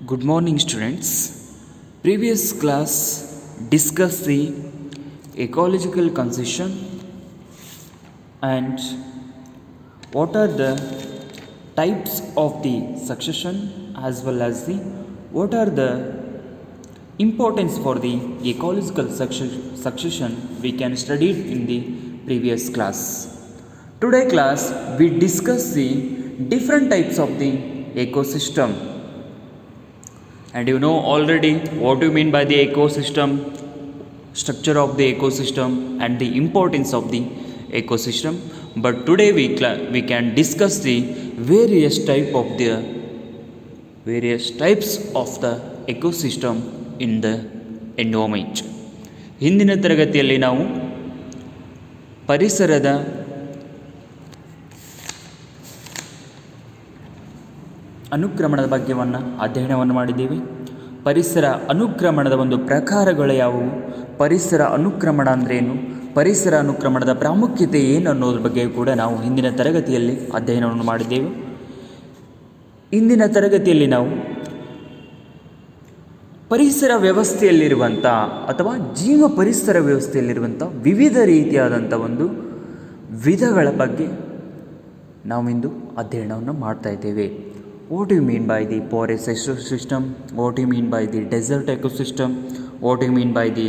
Good morning, students. Previous class discussed the ecological concession and what are the types of the succession as well as the what are the importance for the ecological succession we can study in the previous class. Today class we discuss the different types of the ecosystem. And you know already what you mean by the ecosystem, structure of the ecosystem and the importance of the ecosystem. But today we can discuss the various types of the ecosystem in the environment. ಹಿಂದಿನ ತರಗತಿಯಲ್ಲಿ ನಾವು ಪರಿಸರದ ಅನುಕ್ರಮಣದ ಬಗ್ಗೆವನ್ನು ಅಧ್ಯಯನವನ್ನು ಮಾಡಿದ್ದೀವಿ. ಪರಿಸರ ಅನುಕ್ರಮಣದ ಒಂದು ಪ್ರಕಾರಗಳು ಯಾವುವು, ಪರಿಸರ ಅನುಕ್ರಮಣ ಅಂದ್ರೇನು, ಪರಿಸರ ಅನುಕ್ರಮಣದ ಪ್ರಾಮುಖ್ಯತೆ ಏನು ಅನ್ನೋದ್ರ ಬಗ್ಗೆ ಕೂಡ ನಾವು ಹಿಂದಿನ ತರಗತಿಯಲ್ಲಿ ಅಧ್ಯಯನವನ್ನು ಮಾಡಿದ್ದೇವೆ. ಇಂದಿನ ತರಗತಿಯಲ್ಲಿ ನಾವು ಪರಿಸರ ವ್ಯವಸ್ಥೆಯಲ್ಲಿರುವಂಥ ಅಥವಾ ಜೀವ ಪರಿಸರ ವ್ಯವಸ್ಥೆಯಲ್ಲಿರುವಂಥ ವಿವಿಧ ರೀತಿಯಾದಂಥ ಒಂದು ವಿಧಗಳ ಬಗ್ಗೆ ನಾವಿಂದು ಅಧ್ಯಯನವನ್ನು ಮಾಡ್ತಾ ಇದ್ದೇವೆ. What do you mean by the porous ecosystem? What do you mean by the desert ecosystem? What do you mean by the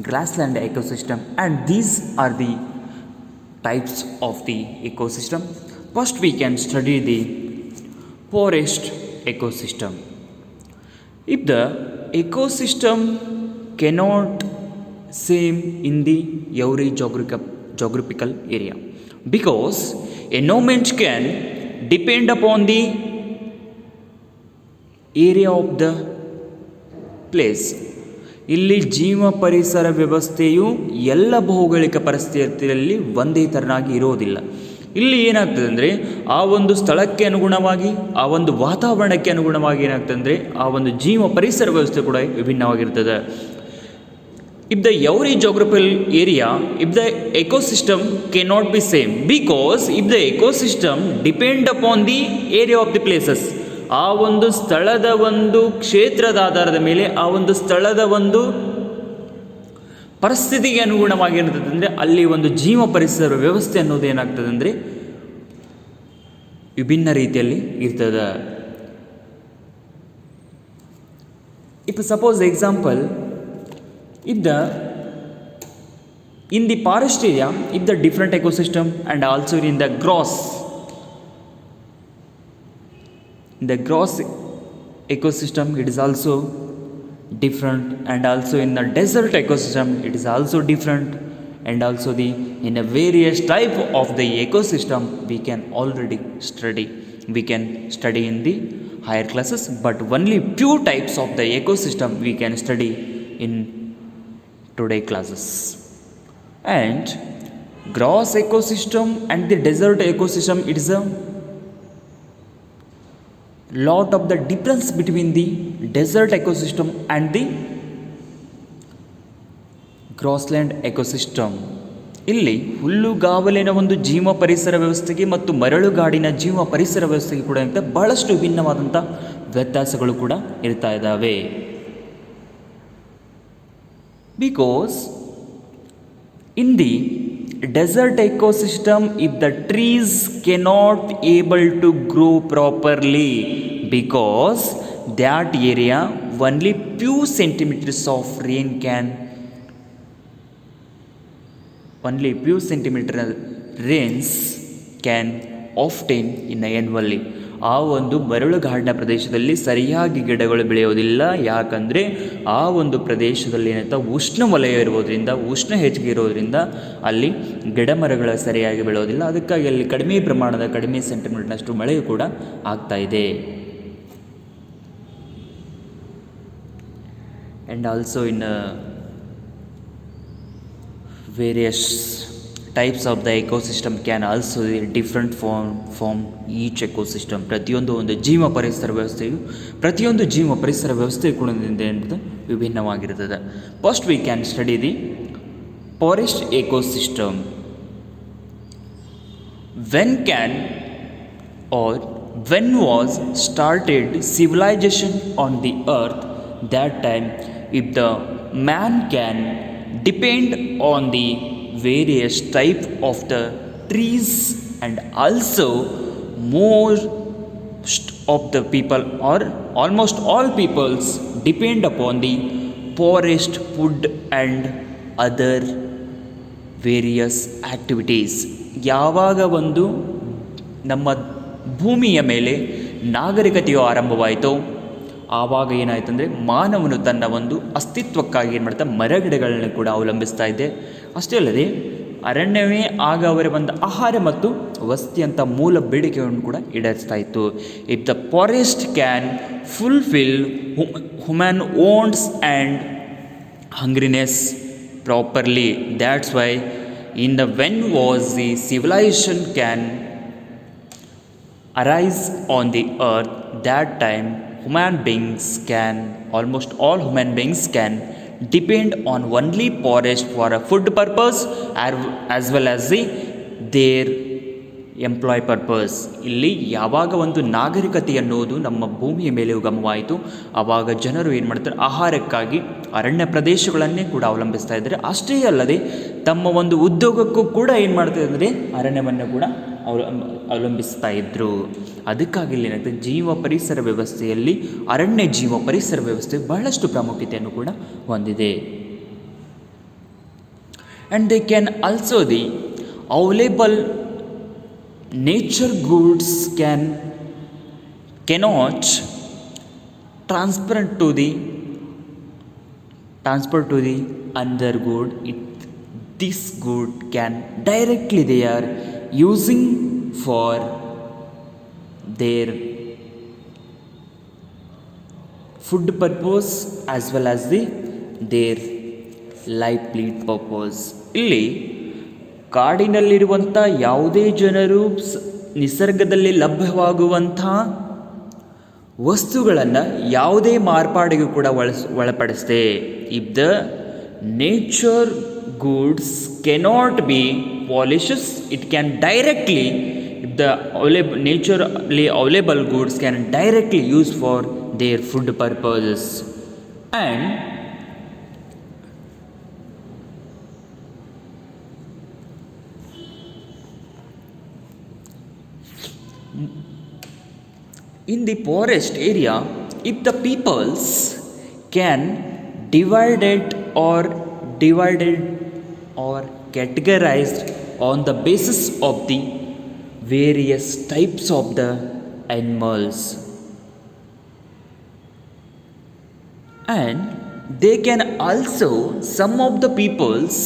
grassland ecosystem? And these are the types of the ecosystem. First we can study the forest ecosystem. If the ecosystem cannot same in the every geographical area, because environment can depend upon the area of the place. ಇಲ್ಲಿ ಜೀವ ಪರಿಸರ ವ್ಯವಸ್ಥೆಯು ಎಲ್ಲ ಭೌಗೋಳಿಕ ಪರಿಸ್ಥಿತಿಯಲ್ಲಿ ಒಂದೇ ಥರನಾಗಿ ಇರೋದಿಲ್ಲ. ಇಲ್ಲಿ ಏನಾಗ್ತದೆ ಅಂದರೆ ಆ ಒಂದು ಸ್ಥಳಕ್ಕೆ ಅನುಗುಣವಾಗಿ, ಆ ಒಂದು ವಾತಾವರಣಕ್ಕೆ ಅನುಗುಣವಾಗಿ ಏನಾಗ್ತದೆ ಅಂದರೆ ಆ ಒಂದು ಜೀವ ಪರಿಸರ ವ್ಯವಸ್ಥೆ ಕೂಡ ವಿಭಿನ್ನವಾಗಿರ್ತದೆ. If the every geographical area, if the ecosystem cannot be same, because if the ecosystem depend upon the area of the places, ಆ ಒಂದು ಸ್ಥಳದ ಒಂದು ಕ್ಷೇತ್ರದ ಆಧಾರದ ಮೇಲೆ ಆ ಒಂದು ಸ್ಥಳದ ಒಂದು ಪರಿಸ್ಥಿತಿಗೆ ಅನುಗುಣವಾಗಿ ಏನಾಗ್ತದೆ ಅಂದರೆ ಅಲ್ಲಿ ಒಂದು ಜೀವ ಪರಿಸರ ವ್ಯವಸ್ಥೆ ಅನ್ನೋದು ಏನಾಗ್ತದೆ ಅಂದರೆ ವಿಭಿನ್ನ ರೀತಿಯಲ್ಲಿ ಇರ್ತದೆ. If suppose example, in the forest area, if the different ecosystem and also in the grass ecosystem it is also different, and also in the desert ecosystem it is also different, and also in a various type of the ecosystem we can study in the higher classes, but only few types of the ecosystem we can study in today classes. And grass ecosystem and the desert ecosystem, it is a lot of the difference between the desert ecosystem and the grassland ecosystem. ಇಲ್ಲಿ ಹುಲ್ಲುಗಾವಲಿನ ಒಂದು ಜೀವ ಪರಿಸರ ವ್ಯವಸ್ಥೆಗೆ ಮತ್ತು ಮರಳುಗಾಡಿನ ಜೀವ ಪರಿಸರ ವ್ಯವಸ್ಥೆಗೆ ಕೂಡ ಬಹಳಷ್ಟು ವಿಭಿನ್ನವಾದಂಥ ವ್ಯತ್ಯಾಸಗಳು ಕೂಡ ಇರ್ತಾ ಇದ್ದಾವೆ. Because in the desert ecosystem, if the trees cannot able to grow properly, because that area only few centimeters of rain rains can obtain in annually. ಆ ಒಂದು ಮರಳುಗಾಡಿನ ಪ್ರದೇಶದಲ್ಲಿ ಸರಿಯಾಗಿ ಗಿಡಗಳು ಬೆಳೆಯೋದಿಲ್ಲ. ಯಾಕಂದರೆ ಆ ಒಂದು ಪ್ರದೇಶದಲ್ಲಿ ಏನಂತ ಉಷ್ಣ ವಲಯ ಇರೋದ್ರಿಂದ, ಉಷ್ಣ ಹೆಚ್ಚಿಗೆ ಇರೋದ್ರಿಂದ ಅಲ್ಲಿ ಗಿಡ ಮರಗಳು ಸರಿಯಾಗಿ ಬೆಳೆಯೋದಿಲ್ಲ. ಅದಕ್ಕಾಗಿ ಅಲ್ಲಿ ಕಡಿಮೆ ಸೆಂಟಿಮೀಟರ್ನಷ್ಟು ಮಳೆಯೂ ಕೂಡ ಆಗ್ತಾ ಇದೆ. And also in various types of the ecosystem can also different from each ecosystem. ಪ್ರತಿಯೊಂದು ಜೀವ ಪರಿಸರ ವ್ಯವಸ್ಥೆಯು ಕೂಡ ವಿಭಿನ್ನವಾಗಿರುತ್ತದೆ. First we can study the forest ecosystem. When can or when was started civilization on the earth, that time if the man can depend on the various type of the trees, and also most of the people or almost all peoples depend upon the forest food and other various activities. ಯಾವಾಗ ಒಂದು ನಮ್ಮ ಭೂಮಿಯ ಮೇಲೆ ನಾಗರಿಕತೆಯು ಆರಂಭವಾಯಿತೋ ಆವಾಗ ಏನಾಯ್ತು ಅಂದರೆ ಮಾನವನು ತನ್ನ ಒಂದು ಅಸ್ತಿತ್ವಕ್ಕಾಗಿ ಏನು ಮಾಡ್ತಾ ಮರಗಿಡಗಳನ್ನು ಕೂಡ ಅವಲಂಬಿಸ್ತಾ ಇದ್ದೆ. ಅಷ್ಟೇ ಅಲ್ಲದೆ ಅರಣ್ಯವೇ ಆಗ ಅವರ ಒಂದು ಆಹಾರ ಮತ್ತು ವಸತಿ ಅಂತ ಮೂಲ ಬೇಡಿಕೆಯನ್ನು ಕೂಡ ಈಡೇರಿಸ್ತಾ ಇತ್ತು. If the forest can fulfil human owns and hungriness properly, that's why in the when was the civilization can arise on the earth, that time human beings can, almost all human beings can depend on only forest for a food purpose as well as the their employ purpose. ಇಲ್ಲಿ ಯಾವಾಗ ಒಂದು ನಾಗರಿಕತೆ ಅನ್ನೋದು ನಮ್ಮ ಭೂಮಿಯ ಮೇಲೆ ಉಗಮವಾಯಿತು ಆವಾಗ ಜನರು ಏನು ಮಾಡ್ತಾರೆ, ಆಹಾರಕ್ಕಾಗಿ ಅರಣ್ಯ ಪ್ರದೇಶಗಳನ್ನೇ ಕೂಡ ಅವಲಂಬಿಸ್ತಾ ಇದ್ದಾರೆ. ಅಷ್ಟೇ ಅಲ್ಲದೆ ತಮ್ಮ ಒಂದು ಉದ್ಯೋಗಕ್ಕೂ ಕೂಡ ಏನು ಮಾಡ್ತಾ ಇದ್ದಾರೆ, ಅರಣ್ಯವನ್ನು ಕೂಡ ಅವಲಂಬಿಸ್ತಾ ಇದ್ದರು. ಅದಕ್ಕಾಗಿ ಇಲ್ಲಿ ಏನಾಗ್ತದೆ, ಜೀವ ಪರಿಸರ ವ್ಯವಸ್ಥೆಯಲ್ಲಿ ಅರಣ್ಯ ಜೀವ ಪರಿಸರ ವ್ಯವಸ್ಥೆ ಬಹಳಷ್ಟು ಪ್ರಾಮುಖ್ಯತೆಯನ್ನು ಕೂಡ ಹೊಂದಿದೆ. And they can also the available nature goods cannot transport to the another good. This good can directly they are using for their food purpose as well as their livelihood purpose. ಇಲ್ಲಿ ಕಾಡಿನಲ್ಲಿರುವಂಥ ಯಾವುದೇ ಜನರು ನಿಸರ್ಗದಲ್ಲಿ ಲಭ್ಯವಾಗುವಂಥ ವಸ್ತುಗಳನ್ನು ಯಾವುದೇ ಮಾರ್ಪಾಡಿಗೂ ಕೂಡ ಒಳಪಡಿಸದೆ, if the nature goods cannot be polishes, it can directly, if the naturally available goods can directly use for their food purposes. And in the forest area, if the peoples can divided or categorized on the basis of the various types of the animals, and they can also, some of the peoples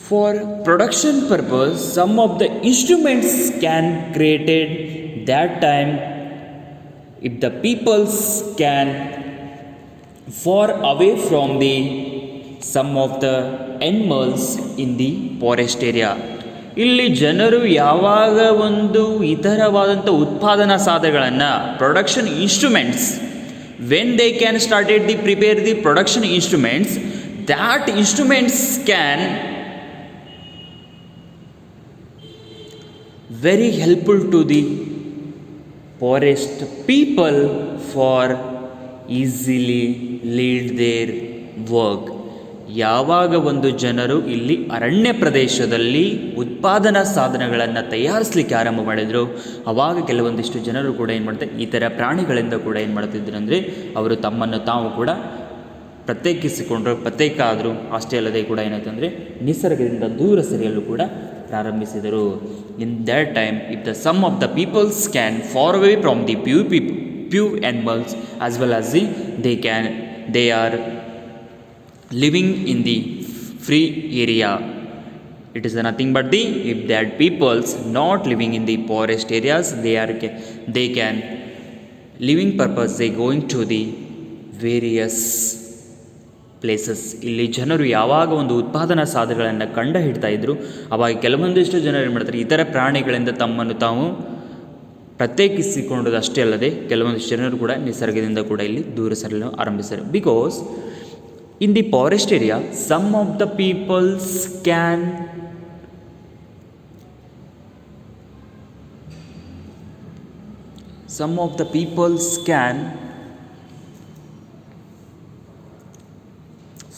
for production purpose, some of the instruments can created. That time if the peoples can far away from the some of the animals in the forest area. ಇಲ್ಲಿ ಜನರು ಯಾವಾಗ ಒಂದು ಇತರವಾದಂಥ ಉತ್ಪಾದನಾ ಸಾಧನಗಳನ್ನು, production instruments, when they can started the prepare the production instruments, that instruments can very helpful to the forest people for easily lead their work. ಯಾವಾಗ ಒಂದು ಜನರು ಇಲ್ಲಿ ಅರಣ್ಯ ಪ್ರದೇಶದಲ್ಲಿ ಉತ್ಪಾದನಾ ಸಾಧನಗಳನ್ನು ತಯಾರಿಸಲಿಕ್ಕೆ ಆರಂಭ ಮಾಡಿದರು ಆವಾಗ ಕೆಲವೊಂದಿಷ್ಟು ಜನರು ಕೂಡ ಏನು ಮಾಡ್ತಾರೆ, ಇತರ ಪ್ರಾಣಿಗಳಿಂದ ಕೂಡ ಏನು ಮಾಡ್ತಿದ್ರು ಅಂದರೆ ಅವರು ತಮ್ಮನ್ನು ತಾವು ಕೂಡ ಪ್ರತ್ಯೇಕಿಸಿಕೊಂಡ್ರು, ಪ್ರತ್ಯೇಕ ಆದರು. ಅಷ್ಟೇ ಅಲ್ಲದೆ ಕೂಡ ಏನಾಯ್ತು ಅಂದರೆ ನಿಸರ್ಗದಿಂದ ದೂರ ಸರಿಯಲು ಕೂಡ ಪ್ರಾರಂಭಿಸಿದರು. In that time if the some of the peoples can far away from the few animals as well as they are living in the free area. It is nothing but the, if that peoples not living in the forest areas, they can living purpose, they going to the various places. ಇಲ್ಲಿ ಜನರು ಯಾವಾಗ ಒಂದು ಉತ್ಪಾದನಾ ಸಾಧನಗಳನ್ನು ಕಂಡು ಹಿಡ್ತಾ ಇದ್ರು ಆವಾಗ ಕೆಲವೊಂದಿಷ್ಟು ಜನರು ಏನು ಮಾಡ್ತಾರೆ, ಇತರ ಪ್ರಾಣಿಗಳಿಂದ ತಮ್ಮನ್ನು ತಾವು ಪ್ರತ್ಯೇಕಿಸಿಕೊಂಡದ್ದು ಅಷ್ಟೇ ಅಲ್ಲದೆ ಕೆಲವೊಂದಿಷ್ಟು ಜನರು ಕೂಡ ನಿಸರ್ಗದಿಂದ ಕೂಡ ಇಲ್ಲಿ ದೂರ ಸರಿಯಲು ಆರಂಭಿಸಿದರು. Because in the forest area some of the peoples can some of the peoples can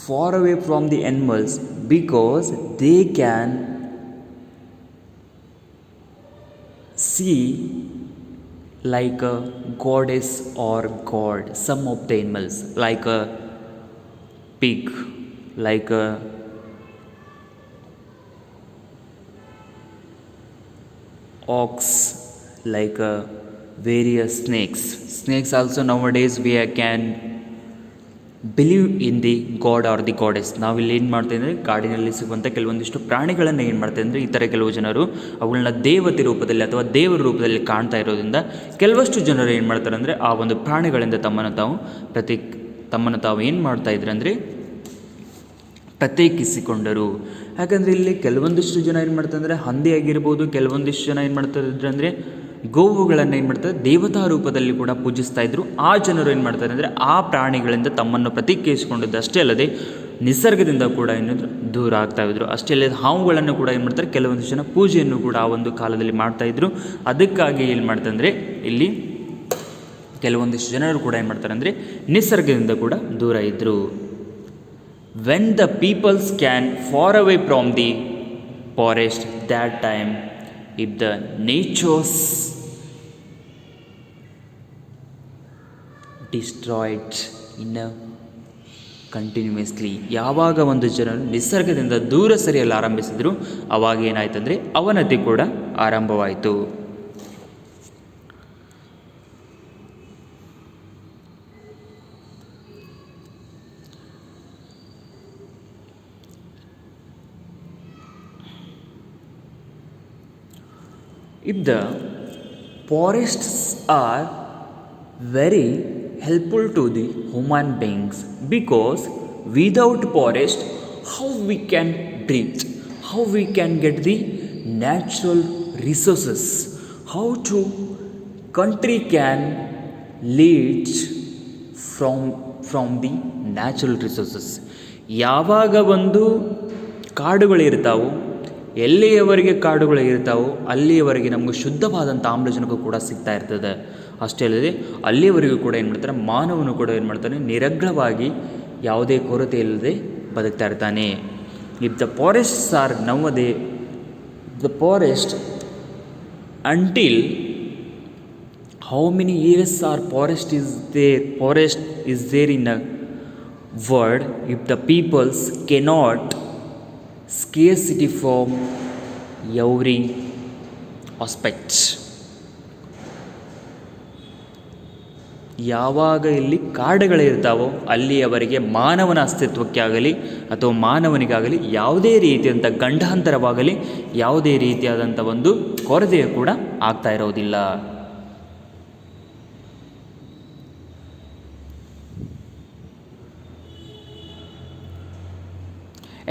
far away from the animals because they can see like a goddess or god. Some of the animals like a pig, like a ox, like a various snakes also nowadays we can believe in the god R the goddess. ನಾವಿಲ್ಲಿ ಏನು ಮಾಡ್ತೀವಿ ಅಂದರೆ ಕಾಡಿನಲ್ಲಿ ಸಿಗುವಂಥ ಕೆಲವೊಂದಿಷ್ಟು ಪ್ರಾಣಿಗಳನ್ನು ಏನು ಮಾಡ್ತೀವಿ ಅಂದರೆ ಈ ಥರ ಕೆಲವು ಜನರು ಅವುಗಳನ್ನ ದೇವತೆ ರೂಪದಲ್ಲಿ ಅಥವಾ ದೇವರ ರೂಪದಲ್ಲಿ ಕಾಣ್ತಾ ಇರೋದ್ರಿಂದ ಕೆಲವಷ್ಟು ಜನರು ಏನು ಮಾಡ್ತಾರೆ ಅಂದರೆ ಆ ಒಂದು ಪ್ರಾಣಿಗಳಿಂದ ತಮ್ಮನ್ನು ತಾವು ಏನು ಮಾಡ್ತಾ ಇದ್ರು ಅಂದರೆ ಪ್ರತ್ಯೇಕಿಸಿಕೊಂಡರು. ಯಾಕಂದರೆ ಇಲ್ಲಿ ಕೆಲವೊಂದಿಷ್ಟು ಜನ ಏನು ಮಾಡ್ತಾರೆ ಅಂದರೆ ಹಂದಿ ಆಗಿರ್ಬೋದು, ಕೆಲವೊಂದಿಷ್ಟು ಜನ ಏನು ಮಾಡ್ತಾ ಇದ್ರು ಅಂದರೆ ಗೋವುಗಳನ್ನು ಏನು ಮಾಡ್ತಾರೆ ದೇವತಾ ರೂಪದಲ್ಲಿ ಕೂಡ ಪೂಜಿಸ್ತಾ ಇದ್ರು. ಆ ಜನರು ಏನು ಮಾಡ್ತಾರೆ ಅಂದರೆ ಆ ಪ್ರಾಣಿಗಳಿಂದ ತಮ್ಮನ್ನು ಪ್ರತ್ಯೇಕಿಸಿಕೊಂಡಿದ್ದು ಅಷ್ಟೇ ಅಲ್ಲದೆ ನಿಸರ್ಗದಿಂದ ಕೂಡ ಏನಾದರೂ ದೂರ ಆಗ್ತಾ ಇದ್ರು. ಅಷ್ಟೇ ಅಲ್ಲದೆ ಹಾವುಗಳನ್ನು ಕೂಡ ಏನು ಮಾಡ್ತಾರೆ ಕೆಲವೊಂದು ಜನ ಪೂಜೆಯನ್ನು ಕೂಡ ಆ ಒಂದು ಕಾಲದಲ್ಲಿ ಮಾಡ್ತಾಯಿದ್ರು. ಅದಕ್ಕಾಗಿ ಏನು ಮಾಡ್ತಾರೆ ಅಂದರೆ ಇಲ್ಲಿ ಕೆಲವೊಂದಿಷ್ಟು ಜನರು ಕೂಡ ಏನು ಮಾಡ್ತಾರೆ ಅಂದರೆ ನಿಸರ್ಗದಿಂದ ಕೂಡ ದೂರ ಇದ್ದರು. When the peoples can far away from the forest that time if the natures destroyed in a continuously, ಯಾವಾಗ ಒಂದು ಜನರು ನಿಸರ್ಗದಿಂದ ದೂರ ಸರಿಯಲು ಆರಂಭಿಸಿದ್ರು ಆವಾಗ ಏನಾಯ್ತು ಅಂದರೆ ಅವನತಿ ಕೂಡ ಆರಂಭವಾಯಿತು. If the forests are very helpful to the human beings, because without forest how we can breathe, how we can get the natural resources, how to country can lead from the natural resources. ಯಾವಾಗ ಒಂದು ಕಾಡುಗಳಿರ್ತಾವೋ, ಎಲ್ಲಿಯವರೆಗೆ ಕಾಡುಗಳು ಇರ್ತಾವೋ ಅಲ್ಲಿಯವರೆಗೆ ನಮಗೆ ಶುದ್ಧವಾದಂಥ ಆಮ್ಲಜನಕ ಕೂಡ ಸಿಗ್ತಾ ಇರ್ತದೆ. ಅಷ್ಟೇ ಅಲ್ಲದೆ ಅಲ್ಲಿಯವರೆಗೂ ಕೂಡ ಏನು ಮಾಡ್ತಾರೆ ಮಾನವನು ಕೂಡ ಏನು ಮಾಡ್ತಾನೆ ನಿರರ್ಗಳವಾಗಿ ಯಾವುದೇ ಕೊರತೆ ಇಲ್ಲದೆ ಬದುಕ್ತಾ ಇರ್ತಾನೆ. If the forests are now the forest until how many years are forest is there in a world if the peoples cannot scarcity from every aspect. ಯಾವಾಗ ಇಲ್ಲಿ ಕಾಡುಗಳಿರ್ತಾವೋ ಅಲ್ಲಿಯವರೆಗೆ ಮಾನವನ ಅಸ್ತಿತ್ವಕ್ಕೆ ಆಗಲಿ ಅಥವಾ ಮಾನವನಿಗಾಗಲಿ ಯಾವುದೇ ರೀತಿಯಂಥ ಗಂಡಾಂತರವಾಗಲಿ ಯಾವುದೇ ರೀತಿಯಾದಂಥ ಒಂದು ಕೊರತೆಯು ಕೂಡ ಆಗ್ತಾ ಇರೋದಿಲ್ಲ.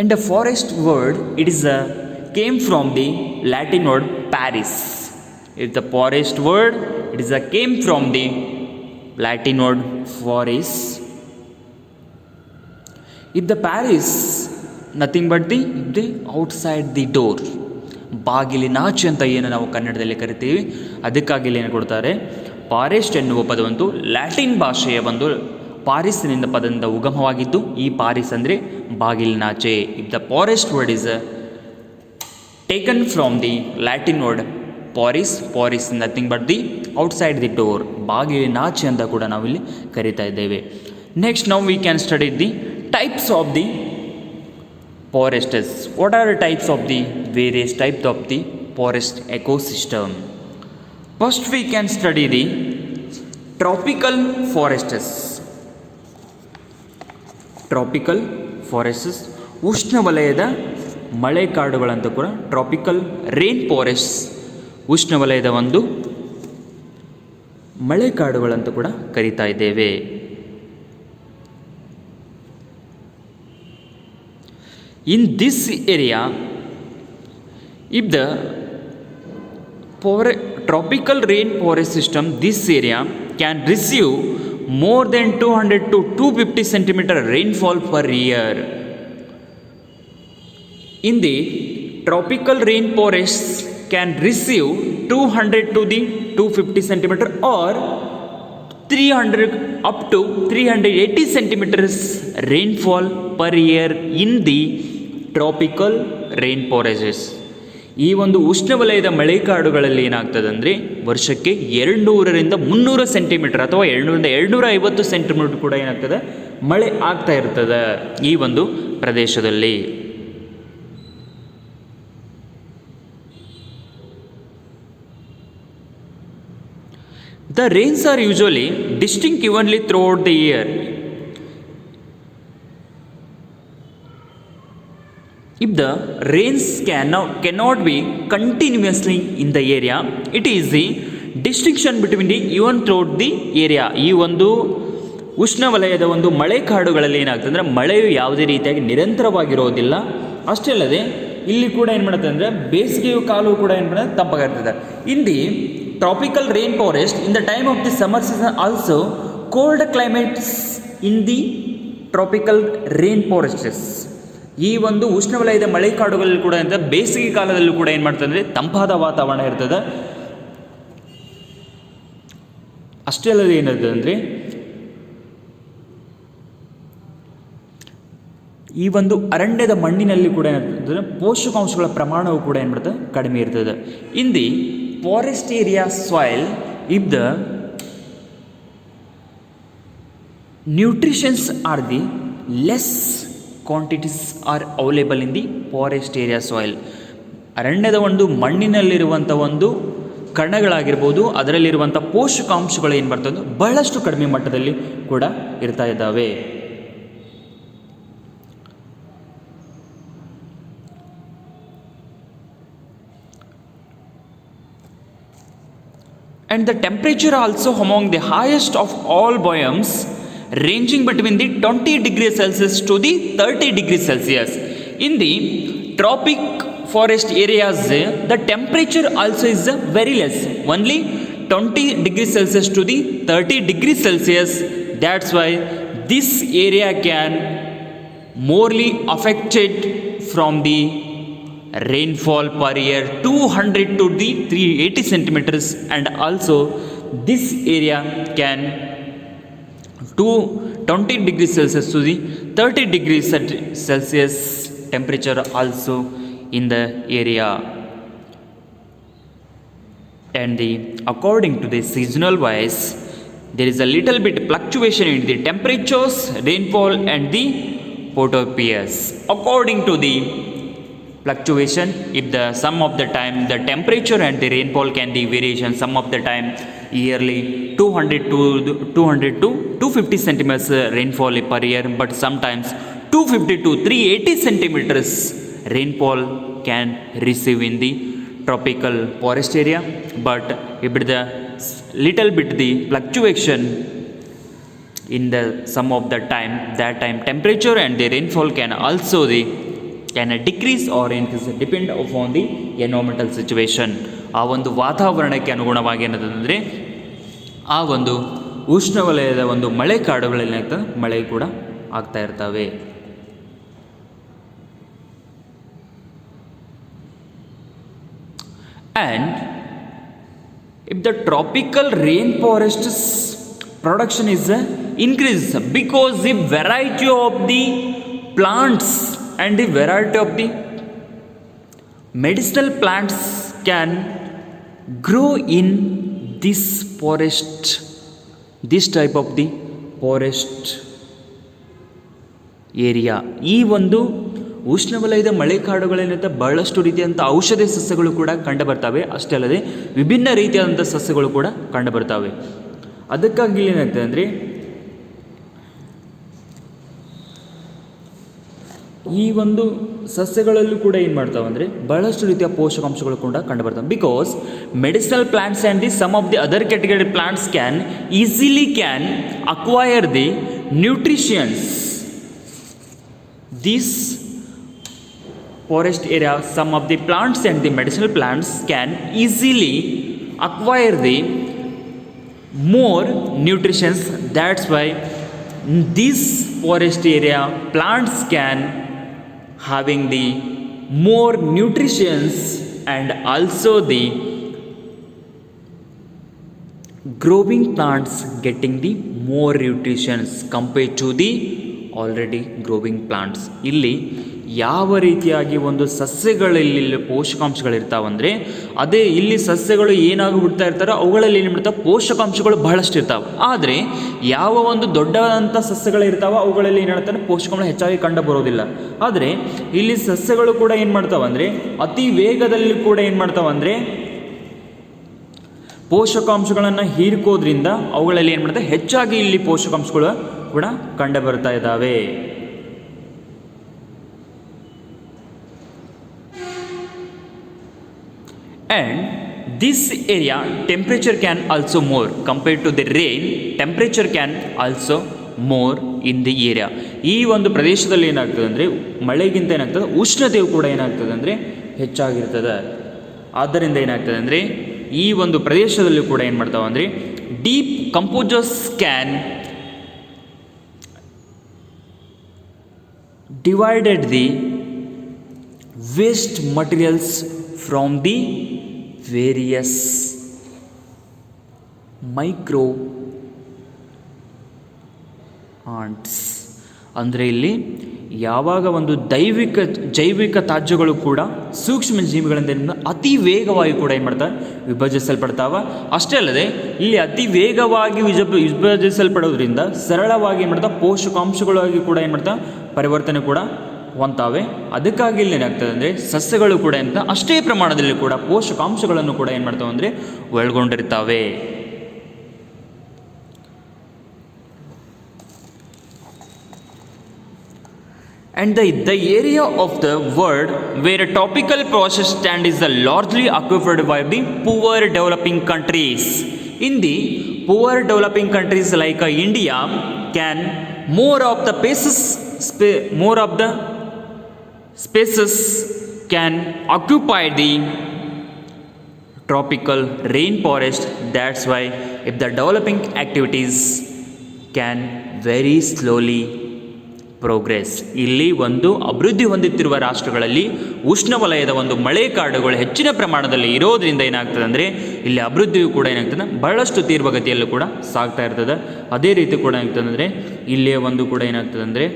And the forest word, it is came from the Latin word Paris. It's the forest word, it is came from the Latin word forest. If the Paris, nothing but the outside the door. ಬಾಗಿಲಿನಾಚೆ ಅಂತ ಏನು ನಾವು ಕನ್ನಡದಲ್ಲಿ ಕರಿತೀವಿ, ಅದಕ್ಕಾಗಿ ಇಲ್ಲಿ ಏನು ಕೊಡ್ತಾರೆ forest ಎನ್ನುವ ಪದವಂತೂ ಲ್ಯಾಟಿನ್ ಭಾಷೆಯ ಒಂದು ಪಾರಿಸ್ನಿಂದ ಪದದಿಂದ ಉಗಮವಾಗಿದ್ದು ಈ ಪಾರಿಸ್ ಅಂದರೆ ಬಾಗಿಲಿನಾಚೆ. If the forest word is taken from the Latin word paris nothing but the outside the door, ಬಾಗಿಲಿನಾಚೆ ಅಂತ ಕೂಡ ನಾವಿಲ್ಲಿ ಕರಿತಾ ಇದ್ದೇವೆ. ನೆಕ್ಸ್ಟ್ ನಾವು we can study the types of the forests. What are the types of the various types of the forest ecosystem? First we can study the tropical forests. Tropical forests ಉಷ್ಣವಲಯದ ಮಳೆಕಾಡುಗಳಂತ ಕೂಡ, ಟ್ರಾಪಿಕಲ್ ರೇನ್ ಫಾರೆಸ್ಟ್ ಉಷ್ಣವಲಯದ ಒಂದು ಮಳೆಕಾಡುಗಳಂತ ಕೂಡ ಕರೀತಾ ಇದ್ದೇವೆ. In this area if the tropical rain forest system, this area can receive more than 200 to 250 centimeter rainfall per year. In the tropical rain forests can receive 200 to the 250 centimeter or 300 up to 380 centimeters rainfall per year in the tropical rainforests. ಈ ಒಂದು ಉಷ್ಣವಲಯದ ಮಳೆಕಾಡುಗಳಲ್ಲಿ ಏನಾಗ್ತದೆ ಅಂದರೆ ವರ್ಷಕ್ಕೆ 200ರಿಂದ 300 centimetre ಅಥವಾ 200ರಿಂದ 250 centimetre ಕೂಡ ಏನಾಗ್ತದೆ ಮಳೆ ಆಗ್ತಾ ಇರ್ತದೆ ಈ ಒಂದು ಪ್ರದೇಶದಲ್ಲಿ. The rains are usually distinct evenly throughout the year. If the rains cannot be continuously in the area, it is the distinction between the even throughout the area. ಈ ಒಂದು ಉಷ್ಣವಲಯದ ಒಂದು ಮಳೆಕಾಡುಗಳಲ್ಲಿ ಏನಾಗ್ತದೆ ಅಂದರೆ ಮಳೆಯು ಯಾವುದೇ ರೀತಿಯಾಗಿ ನಿರಂತರವಾಗಿರೋದಿಲ್ಲ. ಅಷ್ಟೇ ಅಲ್ಲದೆ ಇಲ್ಲಿ ಕೂಡ ಏನು ಮಾಡುತ್ತೆ ಅಂದರೆ ಬೇಸಿಗೆಯು ಕಾಲವು ಕೂಡ ಏನು ಮಾಡುತ್ತೆ ತಂಪಾಗಿರ್ತದೆ. In the tropical rainforest in the time of the summer season also cold climates in the tropical rainforests. ಈ ಒಂದು ಉಷ್ಣವಲಯದ ಮಳೆಕಾಡುಗಳಲ್ಲಿ ಕೂಡ ಅಂತ ಬೇಸಿಗೆ ಕಾಲದಲ್ಲೂ ಕೂಡ ಏನು ಮಾಡ್ತದೆ ಅಂದರೆ ತಂಪಾದ ವಾತಾವರಣ ಇರ್ತದೆ. ಅಷ್ಟೇ ಅಲ್ಲದೆ ಏನಿರ್ತದೆ ಅಂದರೆ ಈ ಒಂದು ಅರಣ್ಯದ ಮಣ್ಣಿನಲ್ಲಿ ಕೂಡ ಏನಾಗ್ತದೆ ಪೋಷಕಾಂಶಗಳ ಪ್ರಮಾಣವು ಕೂಡ ಏನು ಮಾಡ್ತದೆ ಕಡಿಮೆ ಇರ್ತದೆ. In the forest area soil, if the nutrients are the less quantities are available in the forest area soil. ಅರಣ್ಯದ ಒಂದು ಮಣ್ಣಿನಲ್ಲಿರುವಂಥ ಒಂದು ಕಣಗಳಾಗಿರ್ಬೋದು ಅದರಲ್ಲಿರುವಂಥ ಪೋಷಕಾಂಶಗಳು ಏನು ಬರ್ತದೆ ಬಹಳಷ್ಟು ಕಡಿಮೆ ಮಟ್ಟದಲ್ಲಿ ಕೂಡ ಇರ್ತಾ ಇದ್ದಾವೆ. And the temperature also among the highest of all biomes, ranging between the 20 degrees Celsius to the 30 degrees Celsius. In the tropic forest areas, the temperature also is very less, only 20 degrees Celsius to the 30 degrees Celsius. That's why this area can morely affected from the rainfall per year 200 to the 380 centimeters, and also this area can 20 degrees Celsius to the 30 degrees Celsius temperature also in the area. And according to the seasonal wise, there is a little bit fluctuation in the temperatures, rainfall and the photospheres. According to the fluctuation, if the some of the time the temperature and the rainfall can be variation, some of the time yearly 200 to 250 centimeters rainfall per year, but sometimes 250 to 380 centimeters rainfall can receive in the tropical forest area. But if the little bit the fluctuation in the some of the time, that time temperature and the rainfall can also can decrease or increase depend upon the environmental situation. ಆ ಒಂದು ವಾತಾವರಣಕ್ಕೆ ಅನುಗುಣವಾಗಿ ಏನಂತಂದರೆ ಆ ಒಂದು ಉಷ್ಣವಲಯದ ಒಂದು ಮಳೆಕಾಡುಗಳಲ್ಲಿ ಏನಾಗ್ತದೆ ಮಳೆ ಕೂಡ ಆಗ್ತಾ ಇರ್ತವೆ. And if the tropical rainforest's production is increased because the variety of the plants and the variety of the medicinal plants can grow in this forest, this type of the forest area. ಈ ಒಂದು ಉಷ್ಣವಲಯದ ಮಳೆಕಾಡುಗಳೇನಂತ ಬಹಳಷ್ಟು ರೀತಿಯಾದಂಥ ಔಷಧಿ ಸಸ್ಯಗಳು ಕೂಡ ಕಂಡುಬರ್ತವೆ. ಅಷ್ಟೇ ಅಲ್ಲದೆ ವಿಭಿನ್ನ ರೀತಿಯಾದಂಥ ಸಸ್ಯಗಳು ಕೂಡ ಕಂಡುಬರ್ತವೆ. ಅದಕ್ಕಾಗಿ ಏನಾಗ್ತದೆ ಅಂದರೆ ಈ ಒಂದು ಸಸ್ಯಗಳಲ್ಲೂ ಕೂಡ ಏನು ಮಾಡ್ತಾವೆ ಅಂದರೆ ಬಹಳಷ್ಟು ರೀತಿಯ ಪೋಷಕಾಂಶಗಳು ಕೂಡ ಕಂಡುಬರ್ತವೆ. Because medicinal plants and the some of the other category plants can easily can acquire the nutritions. This forest area, some of the plants and the medicinal plants can easily acquire the more nutritions. That's why in this forest area plants can having the more nutritions and also the growing plants getting the more nutritions compared to the already growing plants. ಇಲ್ಲಿ ಯಾವ ರೀತಿಯಾಗಿ ಒಂದು ಸಸ್ಯಗಳಲ್ಲಿ ಪೋಷಕಾಂಶಗಳಿರ್ತಾವಂದರೆ ಅದೇ ಇಲ್ಲಿ ಸಸ್ಯಗಳು ಏನಾಗ್ಬಿಡ್ತಾ ಇರ್ತಾರೋ ಅವುಗಳಲ್ಲಿ ಏನು ಮಾಡ್ತಾವೆ ಪೋಷಕಾಂಶಗಳು ಬಹಳಷ್ಟು ಇರ್ತಾವೆ. ಆದರೆ ಯಾವ ಒಂದು ದೊಡ್ಡದಂಥ ಸಸ್ಯಗಳಿರ್ತಾವೆ ಅವುಗಳಲ್ಲಿ ಏನು ಹೇಳ್ತಾರೆ ಪೋಷಕಾಂಶ ಹೆಚ್ಚಾಗಿ ಕಂಡು ಬರೋದಿಲ್ಲ. ಆದರೆ ಇಲ್ಲಿ ಸಸ್ಯಗಳು ಕೂಡ ಏನು ಮಾಡ್ತಾವಂದರೆ ಅತಿ ವೇಗದಲ್ಲಿ ಕೂಡ ಏನು ಮಾಡ್ತಾವಂದರೆ ಪೋಷಕಾಂಶಗಳನ್ನು ಹೀರ್ಕೋದ್ರಿಂದ ಅವುಗಳಲ್ಲಿ ಏನು ಮಾಡ್ತಾರೆ ಹೆಚ್ಚಾಗಿ ಇಲ್ಲಿ ಪೋಷಕಾಂಶಗಳು ಕೂಡ ಕಂಡು ಬರ್ತಾ ಇದ್ದಾವೆ. And this area temperature can also more compared to the rain, temperature can also more in the area. ಈ ಒಂದು ಪ್ರದೇಶದಲ್ಲಿ ಏನಾಗ್ತದೆ ಅಂದರೆ ಮಳೆಗಿಂತ ಏನಾಗ್ತದೆ ಉಷ್ಣತೆಯು ಕೂಡ ಏನಾಗ್ತದೆ ಅಂದರೆ ಹೆಚ್ಚಾಗಿರ್ತದೆ. ಆದ್ದರಿಂದ ಏನಾಗ್ತದೆ ಅಂದರೆ ಈ ಒಂದು ಪ್ರದೇಶದಲ್ಲಿ ಕೂಡ ಏನು ಮಾಡ್ತಾವೆ ಅಂದರೆ deep composers can divided the waste materials from the various micro ants. ಅಂದರೆ ಇಲ್ಲಿ ಯಾವಾಗ ಒಂದು ಜೈವಿಕ ತ್ಯಾಜ್ಯಗಳು ಕೂಡ ಸೂಕ್ಷ್ಮ ಜೀವಿಗಳಿಂದ ಅತಿ ವೇಗವಾಗಿ ಕೂಡ ಏನು ಮಾಡ್ತಾರೆ ವಿಭಜಿಸಲ್ಪಡ್ತಾವೆ. ಅಷ್ಟೇ ಅಲ್ಲದೆ ಇಲ್ಲಿ ಅತಿ ವೇಗವಾಗಿ ವಿಭಜಿಸಲ್ಪಡೋದ್ರಿಂದ ಸರಳವಾಗಿ ಏನು ಮಾಡ್ತಾವೆ ಪೋಷಕಾಂಶಗಳಾಗಿ ಕೂಡ ಏನು ಮಾಡ್ತಾವೆ ಪರಿವರ್ತನೆ ಕೂಡ ಹೊಂತಾವೆ. ಅದಕ್ಕಾಗಿ ಇಲ್ಲಿ ಏನಾಗ್ತದೆ ಅಂದರೆ ಸಸ್ಯಗಳು ಕೂಡ ಅಂತ ಅಷ್ಟೇ ಪ್ರಮಾಣದಲ್ಲಿ ಕೂಡ ಪೋಷಕಾಂಶಗಳನ್ನು ಕೂಡ ಏನು ಮಾಡ್ತಾವೆ ಅಂದರೆ ಒಳಗೊಂಡಿರ್ತಾವೆ. And the area of the world where a tropical process stand is largely occupied by the poor developing countries. In the poor developing countries like India, can more of the spaces can occupy the tropical rainforest. That's why if the developing activities can very slowly progress. ಇಲ್ಲಿ ಒಂದು ಅಭಿವೃದ್ಧಿ ಹೊಂದುತ್ತಿರುವ ರಾಷ್ಟ್ರಗಳಲ್ಲಿ ಉಷ್ಣವಲಯದ ಒಂದು ಮಳೆ ಕಾಡುಗಳು ಹೆಚ್ಚಿನ ಪ್ರಮಾಣದಲ್ಲಿ ಇರೋದರಿಂದ ಏನಾಗ್ತದೆ ಅಂದರೆ ಇಲ್ಲಿ ಅಭಿವೃದ್ಧಿಯು ಕೂಡ ಏನಾಗ್ತದೆ ಬಹಳಷ್ಟು ತೀವ್ರಗತಿಯಲ್ಲೂ ಕೂಡ ಸಾಗ್ತಾ ಇರ್ತದೆ. ಅದೇ ರೀತಿ ಕೂಡ ಏನಾಗ್ತದೆ ಅಂದರೆ ಇಲ್ಲಿಯ ಒಂದು ಕೂಡ ಏನಾಗ್ತದೆ ಅಂದರೆ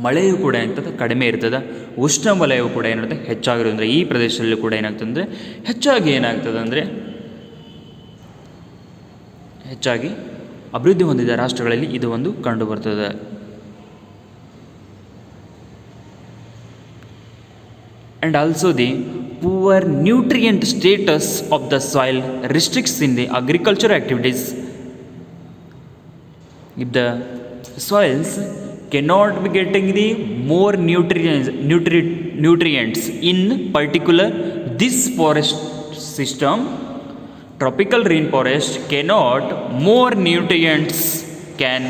ಮಳೆಯು ಕೂಡ ಏನಾಗ್ತದೆ ಕಡಿಮೆ ಇರ್ತದೆ. ಉಷ್ಣವಲಯವು ಕೂಡ ಏನಾಗ್ತದೆ ಹೆಚ್ಚಾಗಿರೋದ್ರಿಂದ ಈ ಪ್ರದೇಶದಲ್ಲಿ ಕೂಡ ಏನಾಗ್ತದೆ ಅಂದರೆ ಹೆಚ್ಚಾಗಿ ಅಭಿವೃದ್ಧಿ ಹೊಂದಿದ ರಾಷ್ಟ್ರಗಳಲ್ಲಿ ಇದು ಒಂದು ಕಂಡು ಬರ್ತದೆ. And also the poor nutrient status of the soil restricts in the agricultural activities. If the soils cannot be getting the more nutrients in particular this forest system, tropical rainforest cannot more nutrients can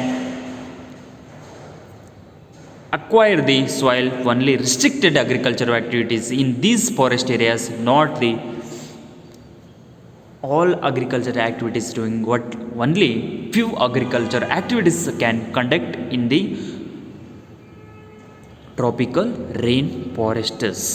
acquire the soil only restricted agricultural activities in these forest areas, not the all agricultural activities doing what only few agriculture activities can conduct in the tropical rainforests.